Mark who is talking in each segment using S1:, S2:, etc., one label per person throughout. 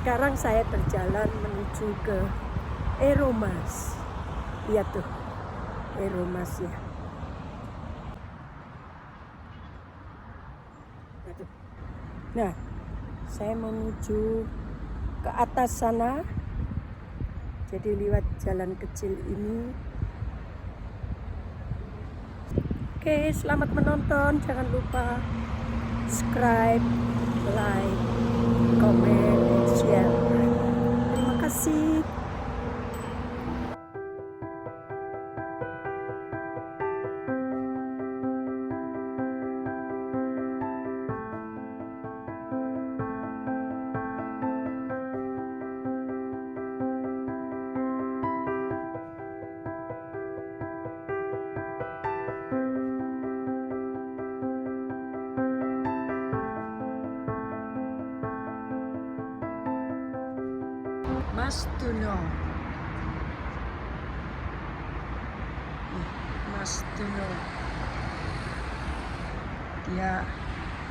S1: Sekarang saya berjalan menuju ke Eromas. Lihat tuh, Eromas ya. Nah, saya menuju ke atas sana. Jadi lewat jalan kecil ini. Oke, selamat menonton. Jangan lupa subscribe, like, comment, and share. Terima kasih. Mas Duno, Mas Duno, dia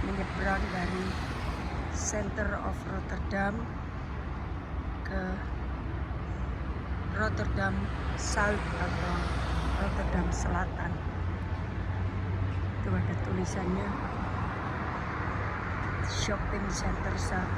S1: menyeberang dari Center of Rotterdam ke Rotterdam South atau Rotterdam Selatan. Itu ada tulisannya Shopping Center South.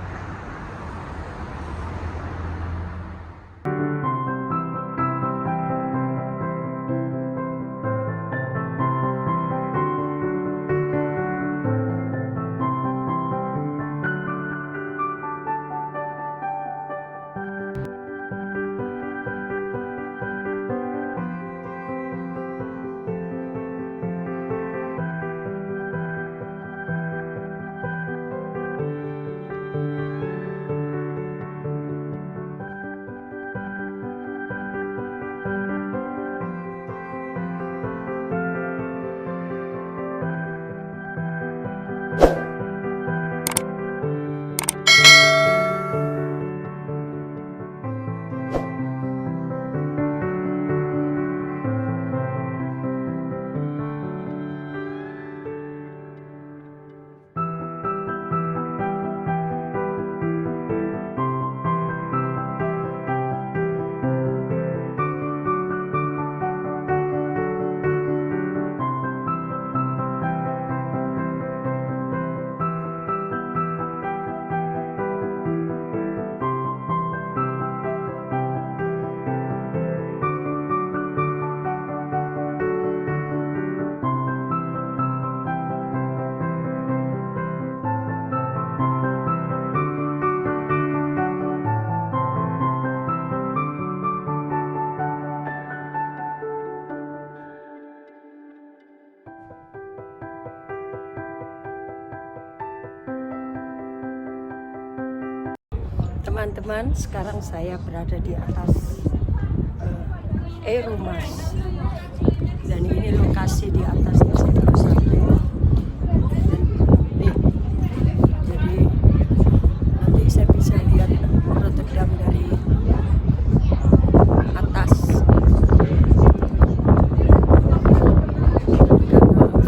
S1: Teman-teman, sekarang saya berada di atas Eromas, dan ini lokasi di atasnya saya baru sampai. Nih, jadi nanti saya bisa lihat Rotterdam dari atas. Karena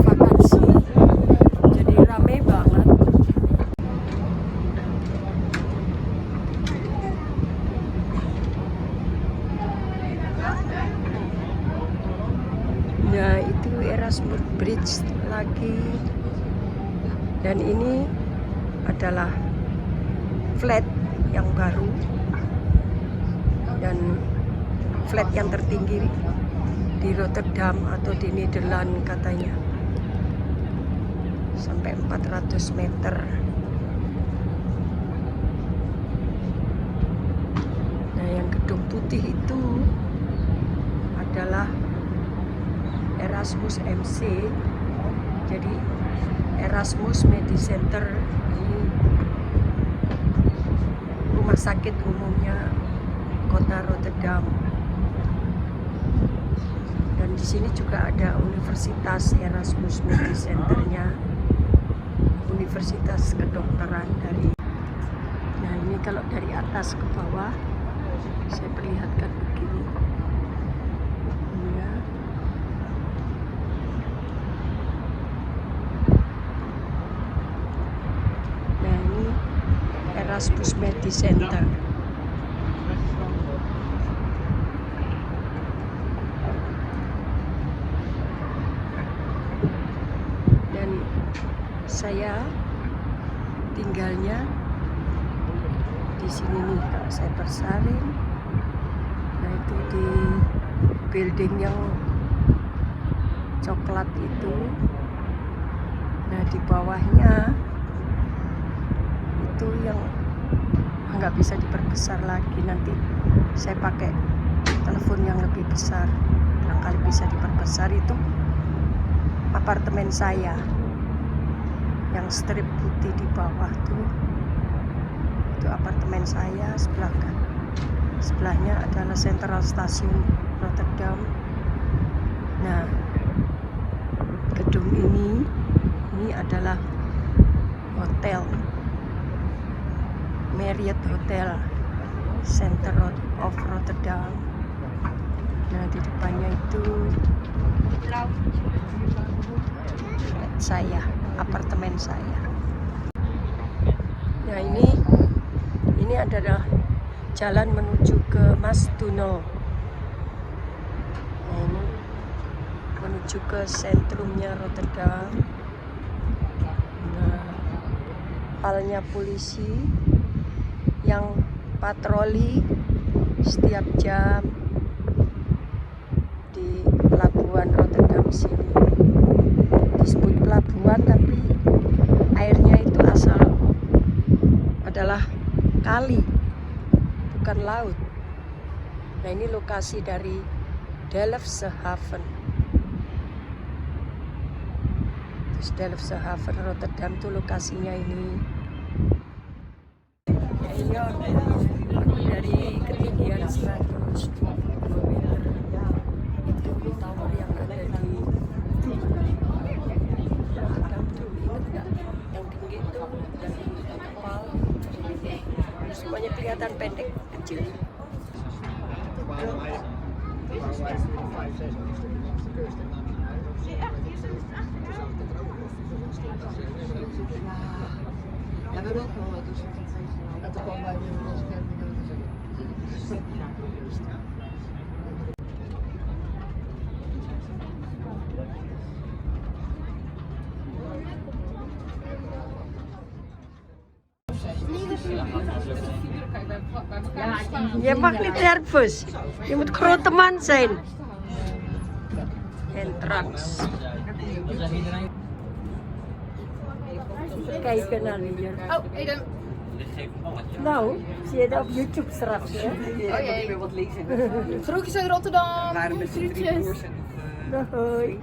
S1: vakansi, jadi rame banget. Nah, itu Erasmus Bridge lagi, dan ini adalah flat yang baru dan flat yang tertinggi di Rotterdam atau di Nederland katanya, sampai 400 meter. Nah, yang gedung putih itu adalah Erasmus MC. Jadi Erasmus Medical Center ini rumah sakit umumnya kota Rotterdam. Dan di sini juga ada Universitas Erasmus Medical Centernya, Universitas Kedokteran dari. Nah, ini kalau dari atas ke bawah saya perlihatkan begini. Ya. Erasmus Medi Center. Dan saya tinggalnya di sini nih, kalau saya bersalin. Nah, itu di building yang coklat itu. Nah, di bawahnya itu yang nggak bisa diperbesar lagi. Nanti saya pakai telepon yang lebih besar, barangkali bisa diperbesar. Itu apartemen saya yang strip putih di bawah tuh, itu apartemen saya. Sebelahnya adalah Central Station Rotterdam. Nah, gedung ini adalah hotel Marriott Hotel Center of Rotterdam. Nah, di depannya itu saya, apartemen saya. Nah, ini adalah jalan menuju ke Maastunnel. Nah, ini menuju ke sentrumnya Rotterdam. Nah, kapalnya polisi yang patroli setiap jam di pelabuhan Rotterdam sini. Disebut pelabuhan, tapi airnya itu asal adalah kali, bukan laut. Nah, ini lokasi dari Delftse Haven. Terus Delftse Haven Rotterdam tuh lokasinya ini. Ini dari ketinggian 122 meter. Itu tower yang ada di Rotterdam tuh, ingat nggak? Yang tinggi itu dari kapal. Semuanya kelihatan pendek, kecil.
S2: Ja, we roken wel wat, dus dat er gewoon bij de
S1: Je mag niet nervus. Je moet grote man zijn. Entrance. Kijken naar hier.
S3: Oh, Eden.
S1: Nou, zie je dat op YouTube straks, hè?
S3: Oh jee.
S2: weer wat lezen.
S3: Groetjes uit Rotterdam.
S2: Waren met z'n drieën
S3: Groetjes.
S2: broers en
S1: Doei.